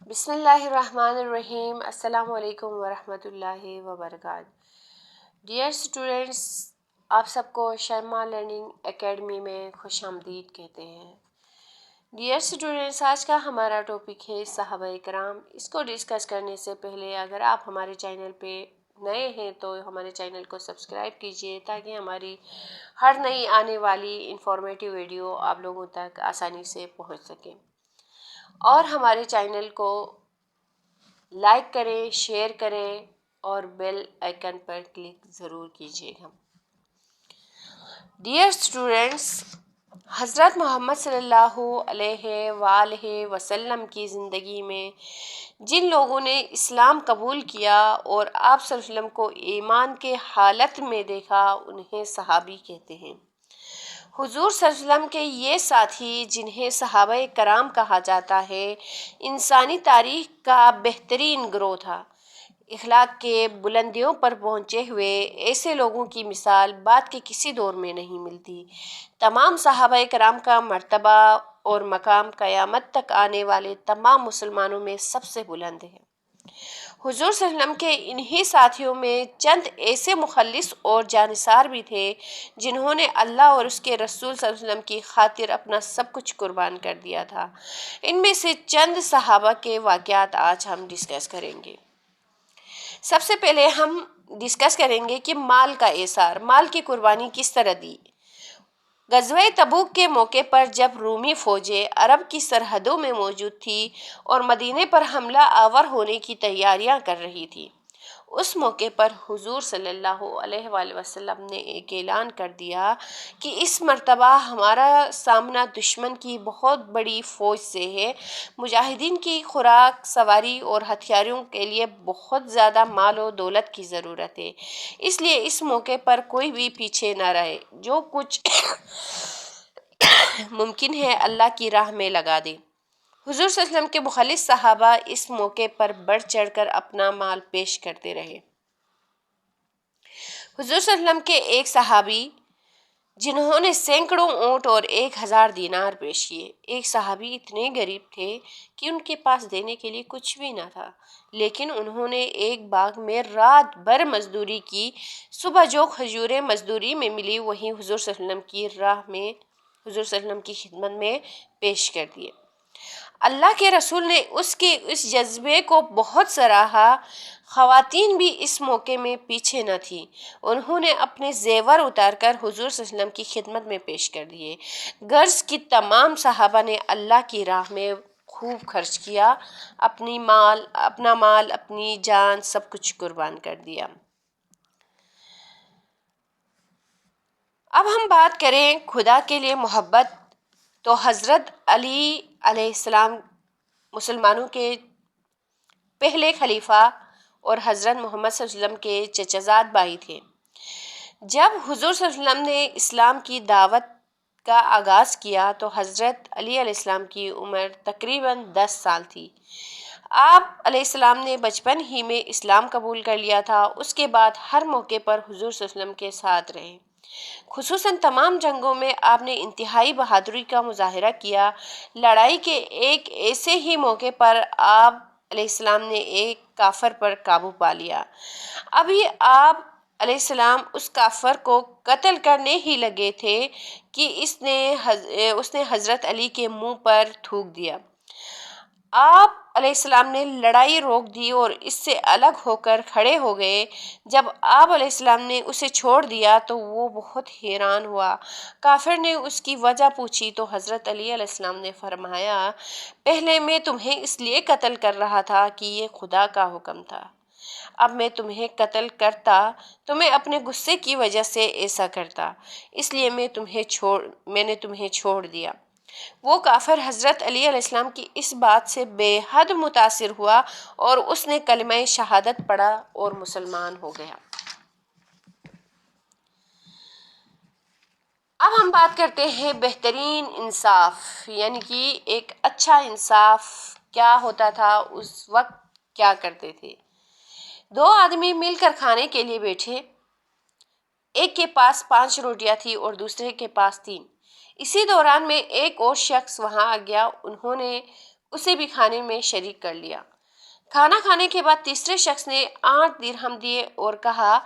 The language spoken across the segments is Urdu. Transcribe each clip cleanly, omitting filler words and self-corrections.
بسم اللہ الرحمن الرحیم۔ السلام علیکم ورحمۃ اللہ وبرکاتہ۔ ڈیئر اسٹوڈینٹس، آپ سب کو شرما لرننگ اکیڈمی میں خوش آمدید کہتے ہیں۔ ڈیئر اسٹوڈینٹس، آج کا ہمارا ٹاپک ہے صحابہ کرام۔ اس کو ڈسکس کرنے سے پہلے اگر آپ ہمارے چینل پہ نئے ہیں تو ہمارے چینل کو سبسکرائب کیجیے تاکہ ہماری ہر نئی آنے والی انفارمیٹیو ویڈیو آپ لوگوں تک آسانی سے پہنچ سکے، اور ہمارے چینل کو لائک کریں، شیئر کریں اور بیل آئیکن پر کلک ضرور کیجیے گا۔ ڈیئر اسٹوڈینٹس، حضرت محمد صلی اللہ علیہ وآلہ وسلم کی زندگی میں جن لوگوں نے اسلام قبول کیا اور آپ صلی اللہ علیہ وسلم کو ایمان کے حالت میں دیکھا انہیں صحابی کہتے ہیں۔ حضور صلی اللہ علیہ وسلم کے یہ ساتھی جنہیں صحابہ کرام کہا جاتا ہے، انسانی تاریخ کا بہترین گروہ تھا۔ اخلاق کے بلندیوں پر پہنچے ہوئے ایسے لوگوں کی مثال بعد کے کسی دور میں نہیں ملتی۔ تمام صحابہ کرام کا مرتبہ اور مقام قیامت تک آنے والے تمام مسلمانوں میں سب سے بلند ہے۔ حضور صلی اللہ علیہ وسلم کے انہی ساتھیوں میں چند ایسے مخلص اور جانثار بھی تھے جنہوں نے اللہ اور اس کے رسول صلی اللہ علیہ وسلم کی خاطر اپنا سب کچھ قربان کر دیا تھا۔ ان میں سے چند صحابہ کے واقعات آج ہم ڈسکس کریں گے۔ سب سے پہلے ہم ڈسکس کریں گے کہ مال کا ایثار، مال کی قربانی کس طرح دی۔ غزوہ تبوک کے موقع پر جب رومی فوجیں عرب کی سرحدوں میں موجود تھی اور مدینے پر حملہ آور ہونے کی تیاریاں کر رہی تھی، اس موقع پر حضور صلی اللہ علیہ وآلہ وسلم نے ایک اعلان کر دیا کہ اس مرتبہ ہمارا سامنا دشمن کی بہت بڑی فوج سے ہے۔ مجاہدین کی خوراک، سواری اور ہتھیاروں کے لیے بہت زیادہ مال و دولت کی ضرورت ہے، اس لیے اس موقع پر کوئی بھی پیچھے نہ رہے، جو کچھ ممکن ہے اللہ کی راہ میں لگا دے۔ حضور صلی اللہ علیہ وسلم کے مخلص صحابہ اس موقع پر بڑھ چڑھ کر اپنا مال پیش کرتے رہے۔ حضور صلی اللہ علیہ وسلم کے ایک صحابی جنہوں نے سینکڑوں اونٹ اور 1000 دینار پیش کیے۔ ایک صحابی اتنے غریب تھے کہ ان کے پاس دینے کے لیے کچھ بھی نہ تھا، لیکن انہوں نے ایک باغ میں رات بھر مزدوری کی۔ صبح جو کھجوریں مزدوری میں ملی وہیں حضور صلی اللہ علیہ وسلم کی راہ میں، حضور صلی اللہ علیہ وسلم کی خدمت میں پیش کر دیے۔ اللہ کے رسول نے اس کے اس جذبے کو بہت سراہا۔ خواتین بھی اس موقع میں پیچھے نہ تھیں، انہوں نے اپنے زیور اتار کر حضور صلی اللہ علیہ وسلم کی خدمت میں پیش کر دیے۔ غرض کہ تمام صحابہ نے اللہ کی راہ میں خوب خرچ کیا، اپنا مال، اپنی جان، سب کچھ قربان کر دیا۔ اب ہم بات کریں خدا کے لیے محبت، تو حضرت علی علیہ السلام مسلمانوں کے پہلے خلیفہ اور حضرت محمد صلی اللہ علیہ وسلم کے چچا زاد بھائی تھے۔ جب حضور صلی اللہ علیہ وسلم نے اسلام کی دعوت کا آغاز کیا تو حضرت علی علیہ السلام کی عمر تقریباً 10 سال تھی۔ آپ علیہ السلام نے بچپن ہی میں اسلام قبول کر لیا تھا۔ اس کے بعد ہر موقع پر حضور صلی اللہ علیہ وسلم کے ساتھ رہے، خصوصاً تمام جنگوں میں آپ نے انتہائی بہادری کا مظاہرہ کیا۔ لڑائی کے ایک ایسے ہی موقع پر آپ علیہ السلام نے ایک کافر پر قابو پا لیا۔ ابھی آپ علیہ السلام اس کافر کو قتل کرنے ہی لگے تھے کہ اس نے حضرت علی کے منہ پر تھوک دیا۔ آپ علیہ السلام نے لڑائی روک دی اور اس سے الگ ہو کر کھڑے ہو گئے۔ جب آپ علیہ السلام نے اسے چھوڑ دیا تو وہ بہت حیران ہوا۔ کافر نے اس کی وجہ پوچھی تو حضرت علی علیہ السلام نے فرمایا، پہلے میں تمہیں اس لیے قتل کر رہا تھا کہ یہ خدا کا حکم تھا، اب میں تمہیں قتل کرتا تو میں اپنے غصے کی وجہ سے ایسا کرتا، اس لیے میں نے تمہیں چھوڑ دیا۔ وہ کافر حضرت علی علیہ السلام کی اس بات سے بے حد متاثر ہوا اور اس نے کلمہ شہادت پڑھا اور مسلمان ہو گیا۔ اب ہم بات کرتے ہیں بہترین انصاف، یعنی کہ ایک اچھا انصاف کیا ہوتا تھا، اس وقت کیا کرتے تھے۔ 2 آدمی مل کر کھانے کے لیے بیٹھے، ایک کے پاس 5 روٹیاں تھیں اور دوسرے کے پاس 3۔ اسی دوران میں ایک اور شخص وہاں آ گیا، انہوں نے اسے بھی کھانے میں شریک کر لیا۔ کھانا کھانے کے بعد تیسرے شخص نے 8 درہم دیے اور کہا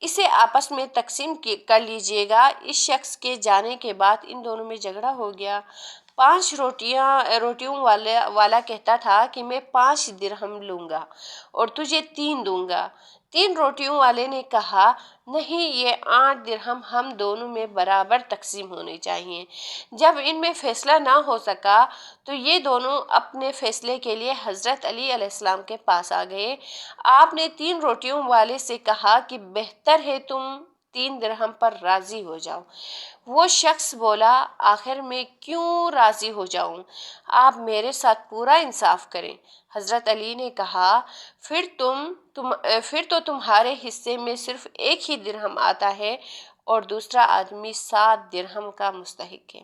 اسے آپس میں تقسیم کر لیجئے گا۔ اس شخص کے جانے کے بعد ان دونوں میں جھگڑا ہو گیا۔ 5 روٹیوں والا کہتا تھا کہ میں 5 درہم لوں گا اور تجھے 3 دوں گا۔ 3 روٹیوں والے نے کہا نہیں، یہ 8 درہم ہم دونوں میں برابر تقسیم ہونے چاہیے۔ جب ان میں فیصلہ نہ ہو سکا تو یہ دونوں اپنے فیصلے کے لیے حضرت علی علیہ السلام کے پاس آ گئے۔ آپ نے 3 روٹیوں والے سے کہا کہ بہتر ہے تم 3 درہم پر راضی ہو جاؤ۔ وہ شخص بولا آخر میں کیوں راضی ہو جاؤں، آپ میرے ساتھ پورا انصاف کریں۔ حضرت علی نے کہا پھر تو تمہارے حصے میں صرف 1 ہی درہم آتا ہے اور دوسرا آدمی 7 درہم کا مستحق ہے۔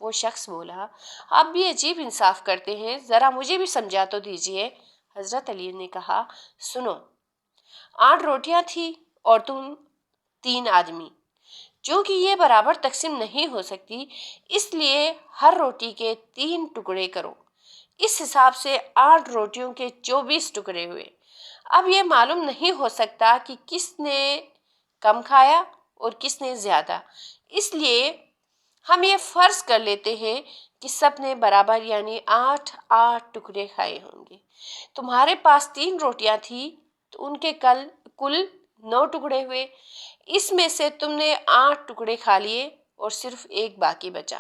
وہ شخص بولا آپ بھی عجیب انصاف کرتے ہیں، ذرا مجھے بھی سمجھا تو دیجئے۔ حضرت علی نے کہا سنو، 8 روٹیاں تھیں اور تم 3 آدمی، چونکہ یہ برابر تقسیم نہیں ہو سکتی اس لیے ہر روٹی کے 3 ٹکڑے کرو۔ اس حساب سے 8 روٹیوں کے 24 ٹکڑے ہوئے۔ اب یہ معلوم نہیں ہو سکتا کہ کس نے کم کھایا اور کس نے زیادہ، اس لیے ہم یہ فرض کر لیتے ہیں کہ سب نے برابر یعنی 8 ٹکڑے کھائے ہوں گے۔ تمہارے پاس 3 روٹیاں تھیں تو ان کے کل 9 ٹکڑے ہوئے۔ اس میں سے تم نے 8 ٹکڑے کھا لیے اور صرف 1 باقی بچا۔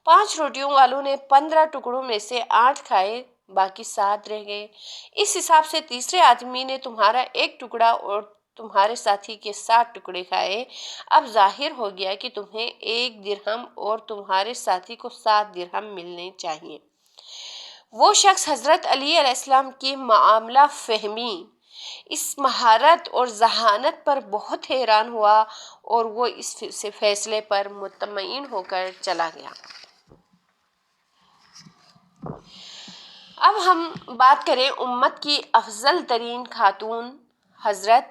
5 روٹیوں والوں نے 15 ٹکڑوں میں سے 8 کھائے، باقی 7 رہ گئے۔ اس حساب سے تیسرے آدمی نے تمہارا 1 ٹکڑا اور تمہارے ساتھی کے 7 ٹکڑے کھائے۔ اب ظاہر ہو گیا کہ تمہیں 1 درہم اور تمہارے ساتھی کو 7 درہم ملنے چاہیے۔ وہ شخص حضرت علی علیہ السلام کی معاملہ فہمی، اس مہارت اور ذہانت پر بہت حیران ہوا اور وہ اس فیصلے پر مطمئن ہو کر چلا گیا۔ اب ہم بات کریں امت کی افضل ترین خاتون حضرت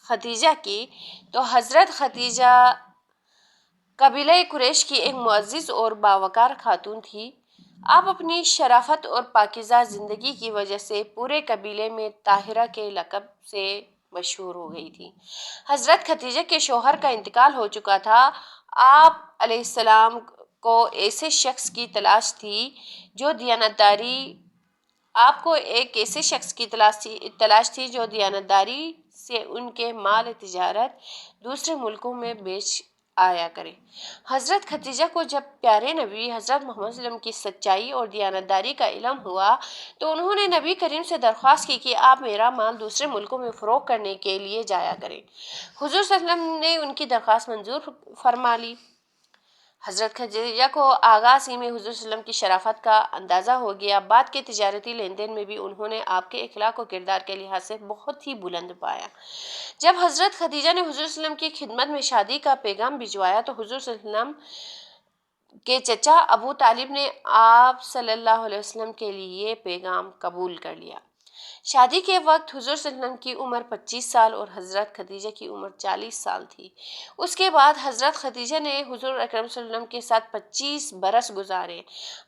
خدیجہ کی، تو حضرت خدیجہ قبیلہ قریش کی ایک معزز اور باوقار خاتون تھی۔ آپ اپنی شرافت اور پاکیزہ زندگی کی وجہ سے پورے قبیلے میں طاہرہ کے لقب سے مشہور ہو گئی تھی۔ حضرت خدیجہ کے شوہر کا انتقال ہو چکا تھا۔ آپ علیہ السلام کو ایسے شخص کی تلاش تھی جو دیانتداری سے ان کے مال تجارت دوسرے ملکوں میں بیچ آیا کرے۔ حضرت خدیجہ کو جب پیارے نبی حضرت محمد صلی اللہ علیہ وسلم کی سچائی اور دیانتداری کا علم ہوا تو انہوں نے نبی کریم سے درخواست کی کہ آپ میرا مال دوسرے ملکوں میں فروخت کرنے کے لیے جایا کریں۔ حضور صلی اللہ علیہ وسلم نے ان کی درخواست منظور فرما لی۔ حضرت خدیجہ کو آغاز ہی میں حضور صلی اللہ علیہ وسلم کی شرافت کا اندازہ ہو گیا۔ بعد کے تجارتی لین دین میں بھی انہوں نے آپ کے اخلاق و کردار کے لحاظ سے بہت ہی بلند پایا۔ جب حضرت خدیجہ نے حضور صلی اللہ علیہ وسلم کی خدمت میں شادی کا پیغام بھجوایا تو حضور صلی اللہ علیہ وسلم کے چچا ابو طالب نے آپ صلی اللہ علیہ وسلم کے لیے یہ پیغام قبول کر لیا۔ شادی کے وقت حضور صلی اللہ علیہ وسلم کی عمر 25 سال اور حضرت خدیجہ کی عمر 40 سال تھی۔ اس کے بعد حضرت خدیجہ نے حضور اکرم صلی اللہ علیہ وسلم کے ساتھ 25 برس گزارے۔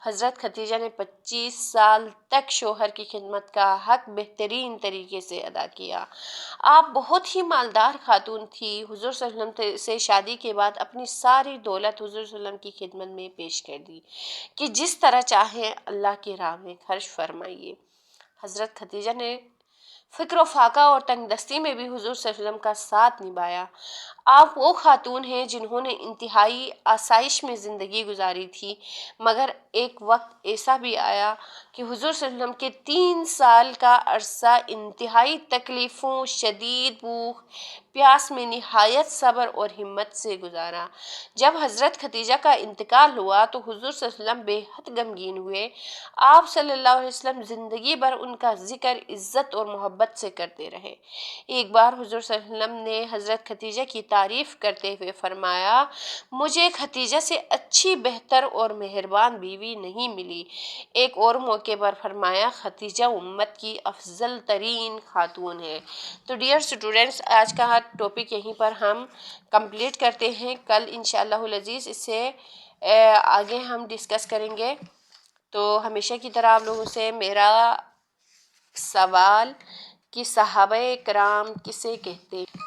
حضرت خدیجہ نے 25 سال تک شوہر کی خدمت کا حق بہترین طریقے سے ادا کیا۔ آپ بہت ہی مالدار خاتون تھی۔ حضور صلی اللہ علیہ وسلم سے شادی کے بعد اپنی ساری دولت حضور صلی اللہ علیہ وسلم کی خدمت میں پیش کر دی کہ جس طرح چاہیں اللہ کی راہ میں خرچ فرمائیے۔ حضرت خدیجہ نے فقر و فاقہ اور تنگ دستی میں بھی حضور صلی اللہ علیہ وسلم کا ساتھ نبھایا۔ آپ وہ خاتون ہیں جنہوں نے انتہائی آسائش میں زندگی گزاری تھی، مگر ایک وقت ایسا بھی آیا کہ حضور صلی اللہ علیہ وسلم کے 3 سال کا عرصہ انتہائی تکلیفوں، شدید بھوک پیاس میں نہایت صبر اور ہمت سے گزارا۔ جب حضرت خدیجہ کا انتقال ہوا تو حضور صلی اللہ علیہ وسلم بے حد غمگین ہوئے۔ آپ صلی اللہ علیہ وسلم زندگی بھر ان کا ذکر عزت اور محبت سے کرتے رہے۔ ایک بار حضور صلی اللہ علیہ وسلم نے حضرت خدیجہ کی تعریف کرتے ہوئے فرمایا مجھے خدیجہ سے اچھی، بہتر اور مہربان بیوی نہیں ملی۔ ایک اور موقع پر فرمایا خدیجہ امت کی افضل ترین خاتون ہے۔ تو ڈیئر اسٹوڈنٹس، آج کا ٹاپک یہیں پر ہم کمپلیٹ کرتے ہیں۔ کل انشاءاللہ العزیز اس سے آگے ہم ڈسکس کریں گے تو ہمیشہ کی طرح آپ لوگوں سے میرا سوال کہ صحابہ کرام کسے کہتے ہیں،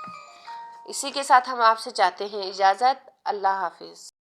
اسی کے ساتھ ہم آپ سے چاہتے ہیں اجازت۔ اللہ حافظ۔